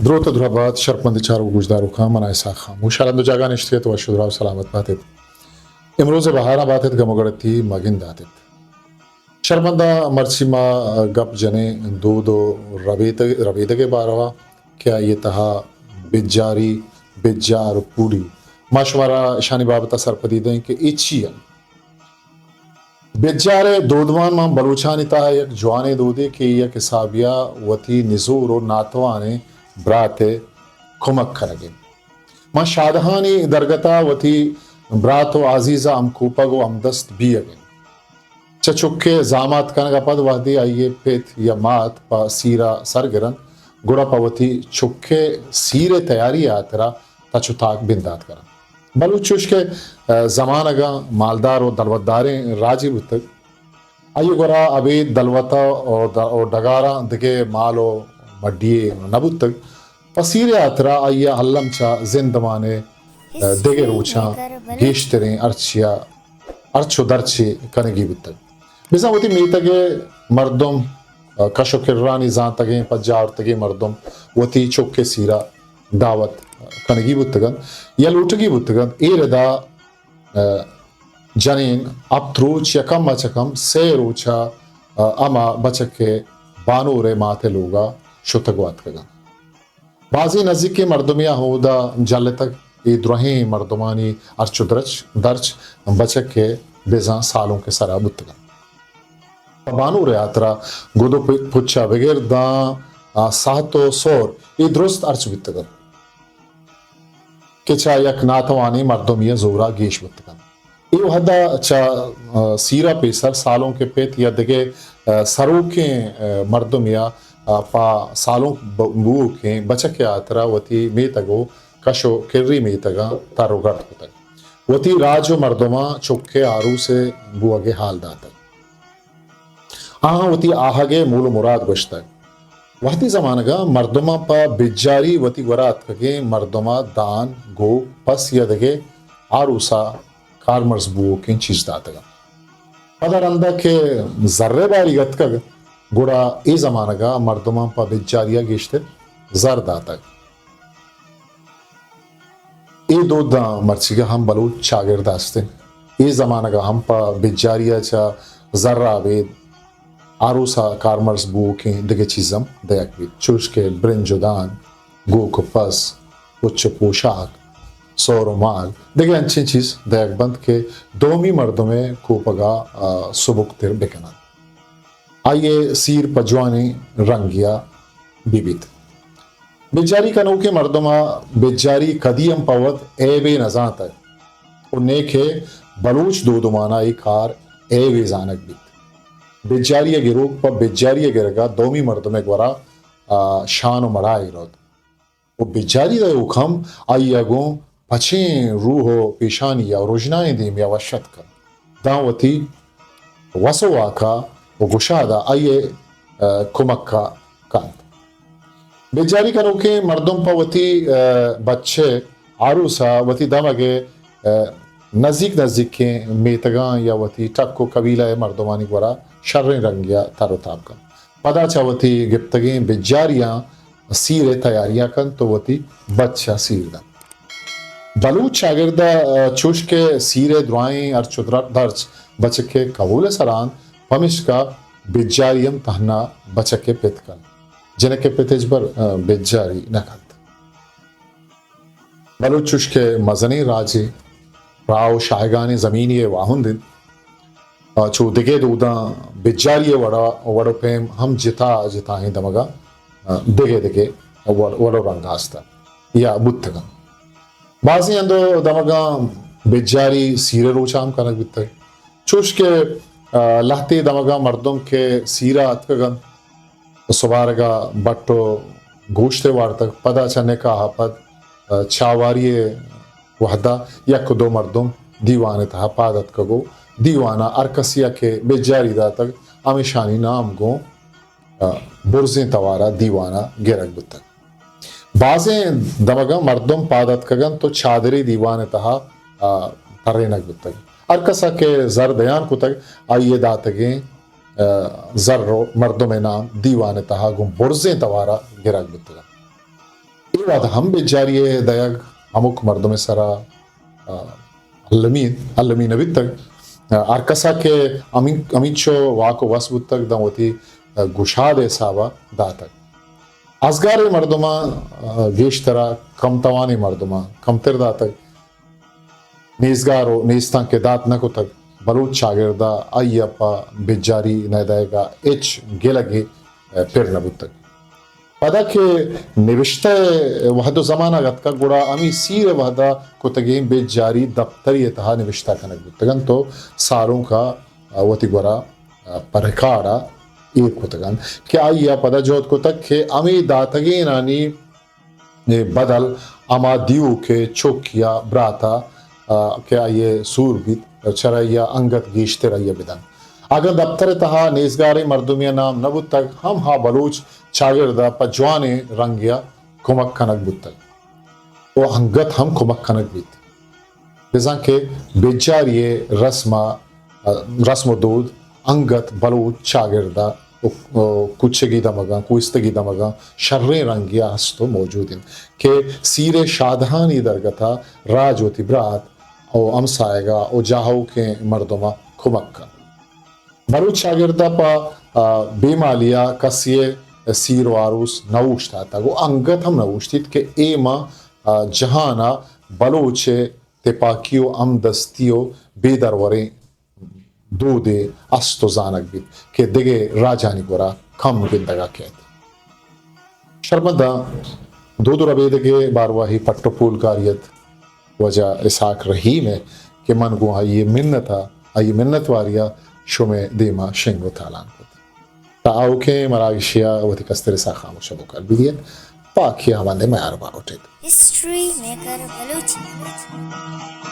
دروت درابات شرقمند چارو گوجدارو خام منای سا خاموش شرند جاگا نشته تو شدراو سلامت باتید امروز بهارا باتید گمگرتی مگین داتید شرمندا مرچی ما گپ جنے دو ربیدہ کے باروا کیا یہ تہا بجاری بجار پوری ما شمارا شانی بابتا سرپدی دیں کہ ایچی بجار دودوان ما بلوچانی تا یک جوانے دودے کہ یک حسابیا وتی نزور و ناتوانے براتے کمک کرگے ما شادہانی درگتا وتی براتو عزیزہ ام کوپگو ام دست بیگے چچکے زامات کنگا پد وحدی آئیے پیت یا مات پا سیرا سرگرن گوڑا پا وتی چکے سیرے تیاری آترا تا چتاک بندات کرن بلوچوش کے زمانگا مالدار و دلوتداریں راجی بتک آئیے گورا ابھی دلوتا اور ڈگارا دگے مالو مڈیے نبتک پسیرے آترا آئیے حلم چا زندمانے دگے روچا گیشتریں ارچیا ارچو درچے کنگی بتک بزا ہوتی میتگے مردم کشو کررانی زان تگیں پجار تگے مردم وتی چوکے سیرا دعوت کنگی بتگن یا لوٹگی بتگن ایردا جنین اب تروچ یا کم بچکم سے روچا اما بچکے بانور ماتے لوگا شتگوات کگن بعضی نزدیکی مردمیا ہودا جل تک ای درہیں مردمانی ارچو درچ بچکے بیزان سالوں کے سرا بتگن بانور آترا گودو پچا بغیر دان ساہتو سور ای درست ارچ بتگن کہ چا یک ناتوانی مردمی زورا گیش بتگن ایو حدا چا سیرا پیسر سالوں کے پیت یا دگے سرو کے مردمیا پا سالوں بو کے بچکے آترا وتی میتگو کشو کرری میتگا تارو گرد بتگ وتی راجو مردما چکے آرو سے بو اگے حال داتا وتی آہگے مول مراد گشتا وقتی زمانگا مردما پا بجاری وتی ورات کگے مردما دان گو پس یا دگے آروسا کارمرز بو کین چیز داتگا پدر اندہ کے ذرے باری گت کگ گوڑا ای زمانگا مردما پا بجاریا گیشتے زر داتگ ای دو دا مرچیگا ہم بلوچ چاگر داستے ای زمانگا ہم پا بجاریا چا زر آبید آروسا کارمرز بو کی دگے چیزم دیکھ بھی چوش کے برنج و دان گو کو پس اچ پوشاک سور و مال دگے انچین چیز دیکھ بند کے دومی مردمیں کوپگا سبک تر بکنا آئیے سیر پجوانی رنگیا بیبیت بجاری کنو کے مردمہ بجاری قدیم پوت اے بے نزان تک انہیں کے بلوچ دو دمانا ای کار اے بے زانک بیت بجاریہ گروہ پا بجاریہ گرگا دومی مردمیں گورا شان و مڑائی رود وہ بجاری دا حکم آئی اگوں پچیں روح و پیشانی یا روجنائیں دیم یا وشت کر داوتی وسو آکا و گشادا آئیے کمک کا کانت بجاری کنو کے مردم پا وتی بچے آروسا وتی دمگے نزدیک کے میتگاں یا وتی ٹکو قبیلہ مردمانی گورا شریں رنگیا تارو تاب کن پدا چاوتی گپتگیں بجاریاں سیر تیاریاں کن تو وتی بچہ سیر دن بلوچ شاگردہ چوش کے سیر دعائیں ارچو درچ بچکے قبول سران پمش کا بجاریم تہنا بچکے پیت کن جنکے پیتج بر بجاری نکند بلوچ چوش کے مزنی راجی راو شاہگانی زمینی واہن دن چو دگے دودا بجاری وڑو پیم ہم جتا ہیں دمگا دگے وڑو رنگ آستا یا بتگا بعضی اندو دمگا بجاری سیرے روچام کنک بیتا ہے چوش کے لہتی دمگا مردم کے سیرہ اتکگن سبارگا بٹو گوشتے وارتک پدا چنے کا پد چاواری وحدہ یک دو مردم دیوانے تہا پادت کگو دیوانا ارکسیا کے بجاری دا تک امیشانی نام گو برزیں توارا دیوانا گرگ بتک بازیں دمگا مردم پادت کگن تو چادری دیوانے تہا ترینک بتک ارکسا کے زر دیان کو تک آئیے داتگیں زر مردم نام دیوانے تہا گو برزیں توارا گرگ بتک بعد هم بجاریه دایگ هموک مردم سرا علمین بیتگ ارکسا که امیچو واکو واس بودتگ دموتی گشاد حسابا داتگ ازگار مردما گیشترا کم توانی مردما کمتر داتگ نیزگارو نیستان که دات نکو تگ بلوچ شاگردا ایپا بجاری ندائگا اچ گلگی پر نبودتگ پدا که نوشته وحدو زمانہ گت کا گوڑا امی سیر وحدہ کو تگیم بجاری دفتری اتہا نوشتہ کنک بودتگن تو ساروں کا وطی گورا پرکاڑا ایک کو تگن کہ آئیا پدا جوت کو تک کہ امی داتگین آنی بدل اما دیو کے چوکیا براتا کہ آئیے سور بیت چرائیا انگت گیشتے رائیا بدن اگر دفتر تہا نیزگاری مردمی نام نبود تک ہم ہا بلوچ چاگردہ پجوانے رنگیا کمک کنک بود تک وہ انگت ہم کمک کنک بیت بزن کہ بیجاریے رسم و دود انگت بلوچ چاگردہ کچھگی دمگا کوئستگی دمگا شرے رنگیا ہستو موجود ہیں کہ سیر شادہانی درگتا راجوتی برات او امسائے گا او جاہو کے مردمہ کمک کن بلوچ شاگردہ پا بیمالیا کسیے سیر و عروس نوشت آتا وہ انگت ہم نوشتید کہ ایما جہانا بلوچے تپاکیو امدستیو بیدروریں دو دے استو زانک بیت کہ دگے راجانی گورا کم گندگا کہت شرمدہ دو ربے دگے بارواہی پٹو پول کاریت وجہ اساک رحیم ہے کہ من گوہا یہ منتا آئی منت واریا شمع دیما شنگو تالان کو تا آوکے مراگشیا وتی کستر سا خاموش بکر بیدین پاکی آمانده میار باوٹید History Maker Baluchi.